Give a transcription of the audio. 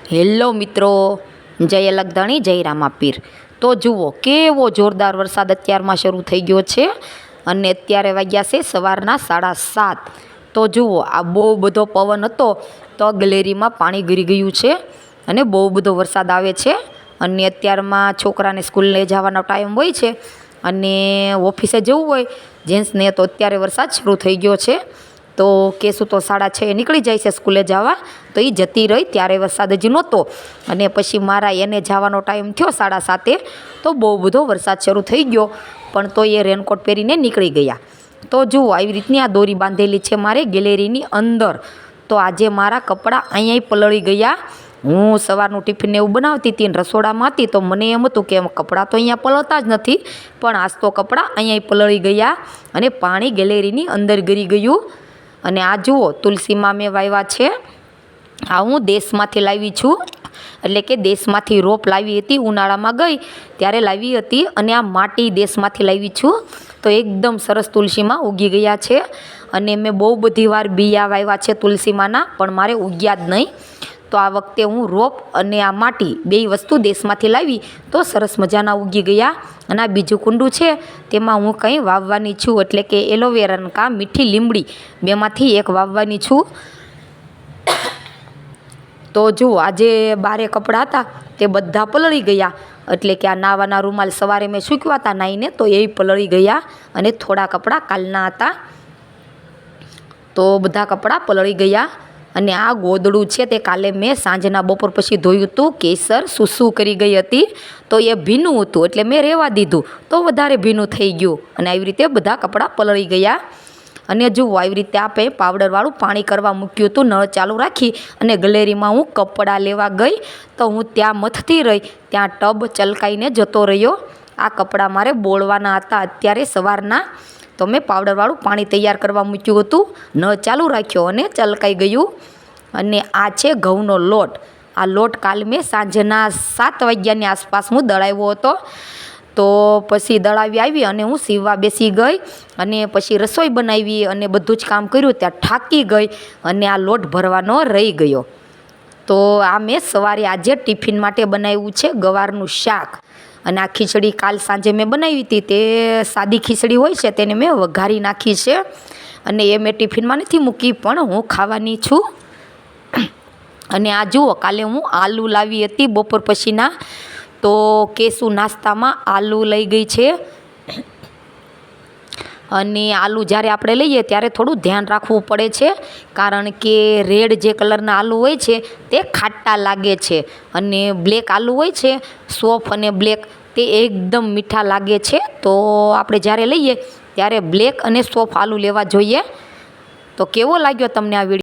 Hello મિત્રો, જય અલગધણી જય રામાપીર। તો જુઓ કેવો જોરદાર વરસાદ અત્યારમાં શરૂ થઈ ગયો છે અને અત્યારે વાગ્યા છે સવારના 7:30। તો જુઓ આ બહુ બધો પવન હતો તો ગેલેરીમાં પાણી ગરી ગયું છે અને બહુ બધો વરસાદ આવે છે અને અત્યારમાં છોકરાને સ્કૂલે જવાનો ટાઈમ હોય છે અને ઓફિસે જવું હોય જેન્ટ્સને તો અત્યારે વરસાદ શરૂ થઈ ગયો છે। તો કેસું તો 6:30 નીકળી જાય છે સ્કૂલે જવા, તો એ જતી રહી ત્યારે વરસાદ હજી નહોતો અને પછી મારા એને જવાનો ટાઈમ થયો 7:30 તો બહુ બધો વરસાદ શરૂ થઈ ગયો, પણ તો એ રેનકોટ પહેરીને નીકળી ગયા। તો જુઓ આવી રીતની આ દોરી બાંધેલી છે મારે ગેલેરીની અંદર। તો આજે મારા કપડાં અહીંયા પલળી ગયા। હું સવારનું ટિફિન એવું બનાવતી હતી ને રસોડામાં હતી તો મને એમ હતું કે કપડાં તો અહીંયા પલળતા જ નથી, પણ આજ તો કપડાં અહીંયા પલળી ગયા અને પાણી ગેલેરીની અંદર ગરી ગયું। અને આ જુઓ તુલસીમાં મેં વાવ્યા છે, આ હું દેશમાંથી લાવી છું, એટલે કે દેશમાંથી રોપ લાવી હતી, ઉનાળામાં ગઈ ત્યારે લાવી હતી અને આ માટી દેશમાંથી લાવી છું। તો એકદમ સરસ તુલસીમાં ઉગી ગયા છે અને મેં બહુ બધી વાર બિયા વાવ્યા છે તુલસીમાંના, પણ મારે ઉગ્યા જ નહીં। તો આ વખતે હું રોપ અને આ માટી બેય વસ્તુ દેશમાંથી લાવી તો સરસ મજાના ઉગી ગયા। અને આ બીજું કુંડું છે તેમાં હું કંઈ વાવવાની છું, એટલે કે એલોવેરા કાં મીઠી લીમડી બેમાંથી એક વાવવાની છું। તો જુઓ આજે બારે કપડાં હતા તે બધા પલળી ગયા, એટલે કે આ નાવાના રૂમાલ સવારે મેં સૂકવ્યા હતા નાહીને તો એ પલળી ગયા અને થોડા કપડાં કાલના હતા તો બધા કપડાં પલળી ગયા। અને આ ગોદડું છે તે કાલે મેં સાંજના બપોર પછી ધોયું હતું, કેસર સૂસું કરી ગઈ હતી તો એ ભીનું હતું એટલે મેં રહેવા દીધું તો વધારે ભીનું થઈ ગયું અને આવી રીતે બધા કપડાં પલળી ગયા। અને જુઓ આવી રીતે આપણે પાવડરવાળું પાણી કરવા મૂક્યું હતું, નળ ચાલુ રાખી અને ગેલેરીમાં હું કપડાં લેવા ગઈ તો હું ત્યાં મથતી રહી, ત્યાં ટબ ચલકાઈને જતો રહ્યો। આ કપડાં મારે બોળવાના હતા અત્યારે સવારના, તો મેં પાવડરવાળું પાણી તૈયાર કરવા મૂક્યું હતું, નળ ચાલુ રાખ્યો અને ચલકાઈ ગયું। અને આ છે ઘઉંનો લોટ, આ લોટ કાલ મેં સાંજના 7 વાગ્યાની આસપાસ હું દળાવ્યો હતો। તો પછી દળાવી આવી અને હું સીવવા બેસી ગઈ અને પછી રસોઈ બનાવી અને બધું જ કામ કર્યું, ત્યાં થાકી ગઈ અને આ લોટ ભરવાનો રહી ગયો। તો આ મેં સવારે આજે ટિફિન માટે બનાવ્યું છે ગવારનું શાક અને આ ખીચડી કાલ સાંજે મેં બનાવી હતી, તે સાદી ખીચડી હોય છે તેને મેં વઘારી નાખી છે અને એ મેં ટિફિનમાં નથી મૂકી પણ હું ખાવાની છું। અને આ જુઓ કાલે હું આલુ લાવી હતી બપોર પછીના, તો કેસું નાસ્તામાં આલુ લઈ ગઈ છે અને આલુ જ્યારે આપણે લઈએ ત્યારે થોડું ધ્યાન રાખવું પડે છે, કારણ કે રેડ જે કલરના આલુ હોય છે તે ખાટા લાગે છે અને બ્લેક આલુ હોય છે સોફ અને બ્લેક તે એકદમ મીઠા લાગે છે। તો આપણે જ્યારે લઈએ ત્યારે બ્લેક અને સોફ આલુ લેવા જોઈએ। તો કેવો લાગ્યો તમને આ વિડીયો?